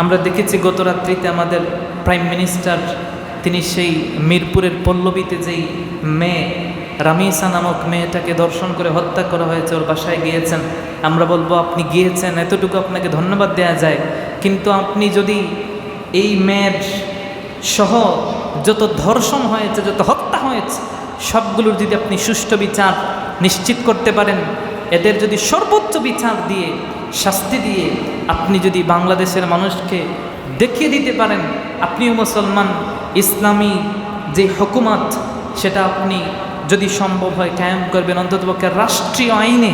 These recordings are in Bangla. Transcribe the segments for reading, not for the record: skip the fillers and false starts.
আমরা দেখেছি গত রাত্রিতে আমাদের প্রাইম মিনিস্টার তিনি সেই মিরপুরের পল্লবীতে যেই মেয়ে রামিসা নামক মেয়েটাকে দর্শন করে হত্যা করা হয়েছে, ওর বাসায় গিয়েছেন। আমরা বলবো আপনি গিয়েছেন, এতটুকু আপনাকে ধন্যবাদ দেওয়া যায়। কিন্তু আপনি যদি এই মেয়ের সহ যত ধর্ষণ হয়েছে, যত হত্যা হয়েছে, সবগুলোর যদি আপনি সুষ্ঠু বিচার নিশ্চিত করতে পারেন, এদের যদি সর্বোচ্চ বিচার দিয়ে শাস্তি দিয়ে আপনি যদি বাংলাদেশের মানুষকে দেখিয়ে দিতে পারেন আপনিও মুসলমান, ইসলামী যে হুকুমত সেটা আপনি যদি সম্ভব হয় কায়েম করবেন, অন্ততপক্ষে রাষ্ট্রীয় আইনে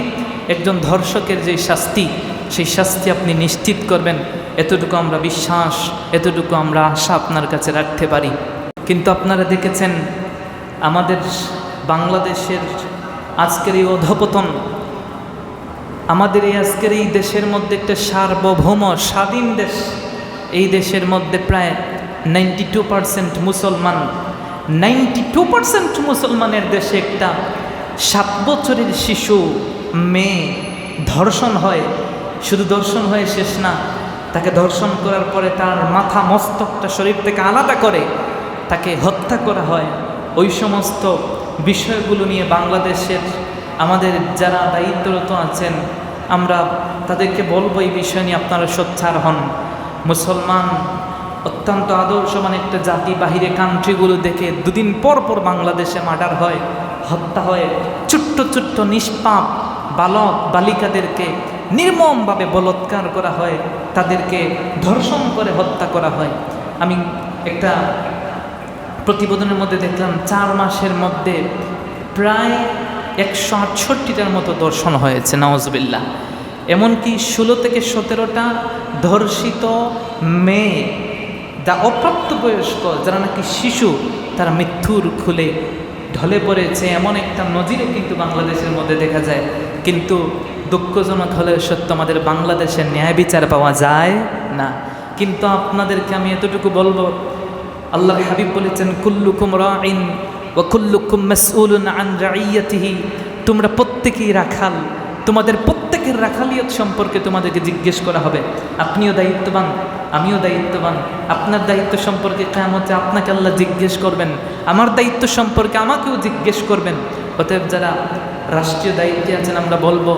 একজন ধর্ষকের যে শাস্তি, সেই শাস্তি আপনি নিশ্চিত করবেন, এতটুকু আমরা বিশ্বাস, এতটুকু আমরা আশা আপনার কাছে রাখতে পারি। কিন্তু আপনারা দেখেছেন আমাদের বাংলাদেশের আজকের এই অধঃপতন, আমাদের এই আজকের এই দেশের মধ্যে একটা সার্বভৌম স্বাধীন দেশ, এই দেশের মধ্যে প্রায় 92% মুসলমান, 92% মুসলমানের দেশে একটা 7 বছরের শিশু মেয়ে ধর্ষণ হয়। শুধু ধর্ষণ হয়ে শেষ না, তাকে ধর্ষণ করার পরে তার মাথা মস্তকটা শরীর থেকে আলাদা করে তাকে হত্যা করা হয়। ওই সমস্ত বিষয়গুলো নিয়ে বাংলাদেশের আমাদের যারা দায়িত্বরত আছেন, আমরা তাদেরকে বলবো এই বিষয় নিয়ে আপনারা সোচ্চার হন। মুসলমান অত্যন্ত আদর্শমান একটা জাতি, বাহিরে কান্ট্রিগুলো দেখে 2 দিন পর পর বাংলাদেশে মার্ডার হয়, হত্যা হয়, ছোট্ট ছোট্ট নিষ্পাপ বালক বালিকাদেরকে নির্মমভাবে বলৎকার করা হয়, তাদেরকে ধর্ষণ করে হত্যা করা হয়। আমি একটা প্রতিবেদনের মধ্যে দেখলাম 4 মাসের মধ্যে প্রায় 168টার মতো ধর্ষণ হয়েছে, নাউজুবিল্লাহ। এমনকি 16 থেকে 17টা ধর্ষিত মেয়ে, যা অপ্রাপ্তবয়স্ক, যারা নাকি শিশু, তারা মৃত্যুর খুলে ঢলে পড়েছে, এমন একটা নজিরও কিন্তু বাংলাদেশের মধ্যে দেখা যায়। কিন্তু দুঃখজনক হলেও সত্য, আমাদের বাংলাদেশে ন্যায় বিচার পাওয়া যায় না। কিন্তু আপনাদেরকে আমি এতটুকু বলবো, আল্লাহর হাবিব বলেছেন কুল্লুকুম রাইন ওয়া কুল্লুকুম মাসউলুন আন রাইয়াতিহি, তোমরা প্রত্যেকেই রাখাল, তোমাদের প্রত্যেকের রাখালিয়ত সম্পর্কে তোমাদেরকে জিজ্ঞেস করা হবে। আপনিও দায়িত্ববান, আমিও দায়িত্ববান, আপনার দায়িত্ব সম্পর্কে কিয়ামতে আপনাকে আল্লাহ জিজ্ঞেস করবেন, আমার দায়িত্ব সম্পর্কে আমাকেও জিজ্ঞেস করবেন। অতএব যারা রাষ্ট্রীয় দায়িত্বে আছেন, আমরা বলবো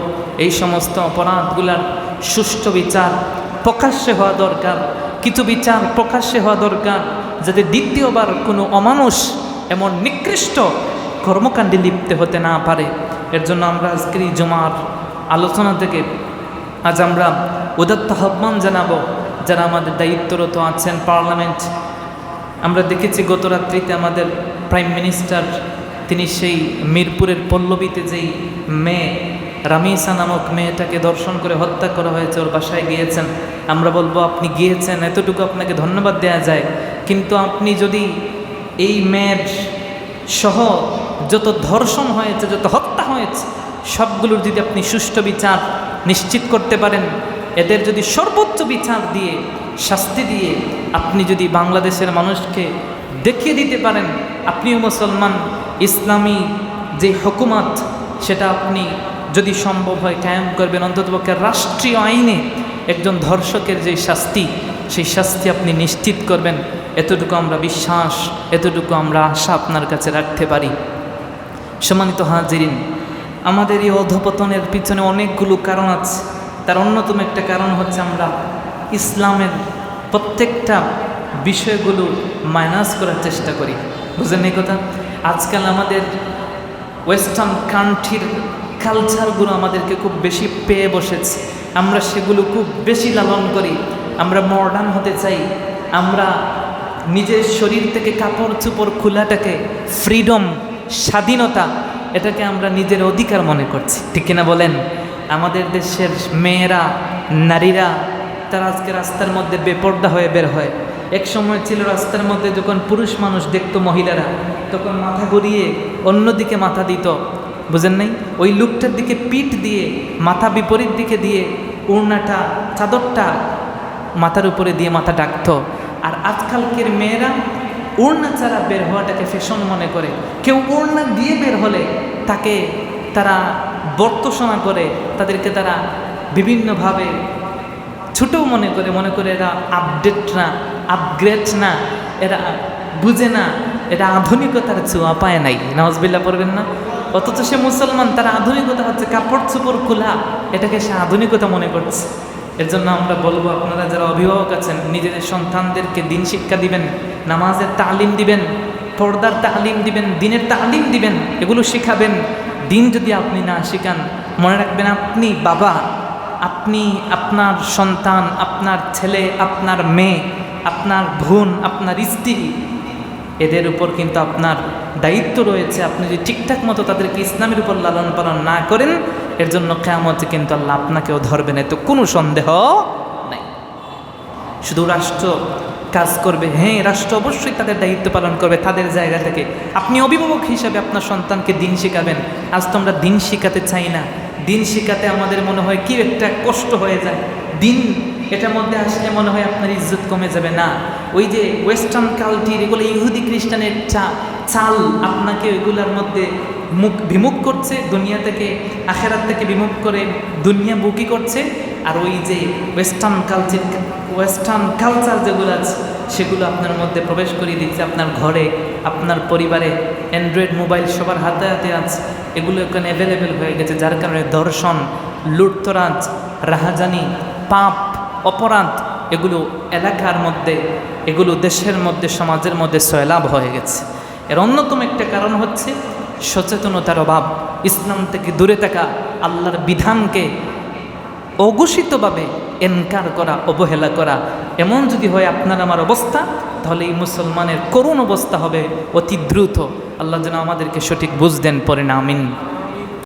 এই সমস্ত অপরাধগুলার সুষ্ঠু বিচার প্রকাশ্যে হওয়া দরকার, কিছু বিচার প্রকাশ্যে হওয়া দরকার, যাতে দ্বিতীয়বার কোনো অমানুষ এমন নিকৃষ্ট কর্মকাণ্ডে লিপ্ত হতে না পারে। এর জন্য আমরা আজকের এই জুমার আলোচনা থেকে আজ আমরা উদাত্ত আহ্বান জানাবো যারা আমাদের দায়িত্বরত আছেন পার্লামেন্ট। আমরা দেখেছি গত রাত্রিতে আমাদের প্রাইম মিনিস্টার তিনি সেই মিরপুরের পল্লবীতে যেই মেয়ে রামিসা নামক মেয়েটাকে দর্শন করে হত্যা করা হয়েছে, ওর বাসায় গিয়েছেন। আমরা বলবো আপনি গিয়েছেন, এতটুকু আপনাকে ধন্যবাদ দেওয়া যায়। কিন্তু আপনি যদি এই মেয়ের সহ যত ধর্ষণ হয়েছে, যত হত্যা হয়েছে, সবগুলোর যদি আপনি সুষ্ঠু বিচার নিশ্চিত করতে পারেন, এদের যদি সর্বোচ্চ বিচার দিয়ে শাস্তি দিয়ে আপনি যদি বাংলাদেশের মানুষকে দেখিয়ে দিতে পারেন আপনিও মুসলমান, ইসলামী যে হুকুমত সেটা আপনি যদি সম্ভব হয় কায়েম করবেন, অন্ততপক্ষে রাষ্ট্রীয় আইনে একজন ধর্ষকের যে শাস্তি, সেই শাস্তি আপনি নিশ্চিত করবেন, এতটুকু আমরা বিশ্বাস, এতটুকু আমরা আশা আপনার কাছে রাখতে পারি। সম্মানিত হাজিরিন, আমাদের এই অধঃপতনের পিছনে অনেকগুলো কারণ আছে। তার অন্যতম একটা কারণ হচ্ছে আমরা ইসলামের প্রত্যেকটা বিষয়গুলো মাইনাস করার চেষ্টা করি। বুঝলেন এই কথা? আজকাল আমাদের ওয়েস্টার্ন কান্ট্রির কালচারগুলো আমাদেরকে খুব বেশি পেয়ে বসেছে, আমরা সেগুলো খুব বেশি লালন করি। আমরা মডার্ন হতে চাই, আমরা নিজের শরীর থেকে কাপড় চোপড় খোলাটাকে ফ্রিডম, স্বাধীনতা, এটাকে আমরা নিজের অধিকার মনে করছি, ঠিক কিনা বলেন? আমাদের দেশের মেয়েরা, নারীরা তারা আজকে রাস্তার মধ্যে বেপর্দা হয়ে বের হয়। এক সময় ছিল রাস্তার মধ্যে যখন পুরুষ মানুষ দেখতো মহিলারা, তখন মাথা ঘুরিয়ে অন্যদিকে মাথা দিত, বুঝেন নাই? ওই লোকটার দিকে পিঠ দিয়ে মাথা বিপরীত দিকে দিয়ে ওড়নাটা, চাদরটা মাথার উপরে দিয়ে মাথা ডাকতো। আর আজকালকের মেয়েরা ওড়না ছাড়া বের হওয়াটাকে ফ্যাশন মনে করে। কেউ ওড়না দিয়ে বের হলে তাকে তারা বর্তসনা করে, তাদেরকে তারা বিভিন্নভাবে ছোট মনে করে এরা আপডেট না, আপগ্রেড না, এরা বুঝে না, এটা আধুনিকতার ছোঁয়া পায় নাই। নাউজুবিল্লাহ পড়বেন না? অথচ সে মুসলমান, তার আধুনিকতা হচ্ছে কাপড় চোপড় খোলা, এটাকে সে আধুনিকতা মনে করছে। এর জন্য আমরা বলবো, আপনারা যারা অভিভাবক আছেন, নিজেদের সন্তানদেরকে দিন শিক্ষা দিবেন, নামাজের তালিম দিবেন, পর্দার তালিম দিবেন, দিনের তালিম দিবেন, এগুলো শেখাবেন। দিন যদি আপনি না শেখান, মনে রাখবেন আপনি বাবা, আপনি আপনার সন্তান, আপনার ছেলে, আপনার মেয়ে, আপনার বোন, আপনার স্ত্রী, এদের উপর কিন্তু আপনার দায়িত্ব রয়েছে। আপনি যদি ঠিকঠাক মতো তাদেরকে ইসলামের উপর লালন পালন না করেন, এর জন্য কিয়ামতে কিন্তু আল্লাহ আপনাকেও ধরবেন, এতে কোনো সন্দেহ নাই। শুধু রাষ্ট্র কাজ করবে, হ্যাঁ রাষ্ট্র অবশ্যই তাদের দায়িত্ব পালন করবে তাদের জায়গা থেকে। আপনি অভিভাবক হিসাবে আপনার সন্তানকে দিন শেখাবেন। আজ তো আমরা দিন শেখাতে চাই না। দিন শেখাতে আমাদের মনে হয় কি একটা কষ্ট হয়ে যায়। দিন এটার মধ্যে আসলে মনে হয় আপনার ইজ্জত কমে যাবে। না, ওই যে ওয়েস্টার্ন কালচার, এগুলো ইহুদি খ্রিস্টানের চাল আপনাকে ওইগুলোর মধ্যে বিমুখ করছে, দুনিয়া থেকে আখেরাত থেকে বিমুখ করে দুনিয়া বুকি করছে। আর ওই যে ওয়েস্টার্ন কালচার যেগুলো আছে, সেগুলো আপনার মধ্যে প্রবেশ করিয়ে দিচ্ছে। আপনার ঘরে, আপনার পরিবারে অ্যান্ড্রয়েড মোবাইল সবার হাতে হাতে আছে, এগুলো এখানে অ্যাভেলেবেল হয়ে গেছে। যার কারণে দর্শন, লুটতরাজ, রাহাজানি, পাপ, অপরাধ, এগুলো এলাকার মধ্যে, এগুলো দেশের মধ্যে, সমাজের মধ্যে সয়লাভ হয়ে গেছে। এর অন্যতম একটা কারণ হচ্ছে সচেতনতার অভাব, ইসলাম থেকে দূরে থাকা, আল্লাহর বিধানকে অঘোষিতভাবে এনকার করা, অবহেলা করা। এমন যদি হয় আপনার আমার অবস্থা, তাহলে এই মুসলমানের করুণ অবস্থা হবে অতি দ্রুত। আল্লাহ যেন আমাদেরকে সঠিক বুঝ দেন, পরে না আমিন।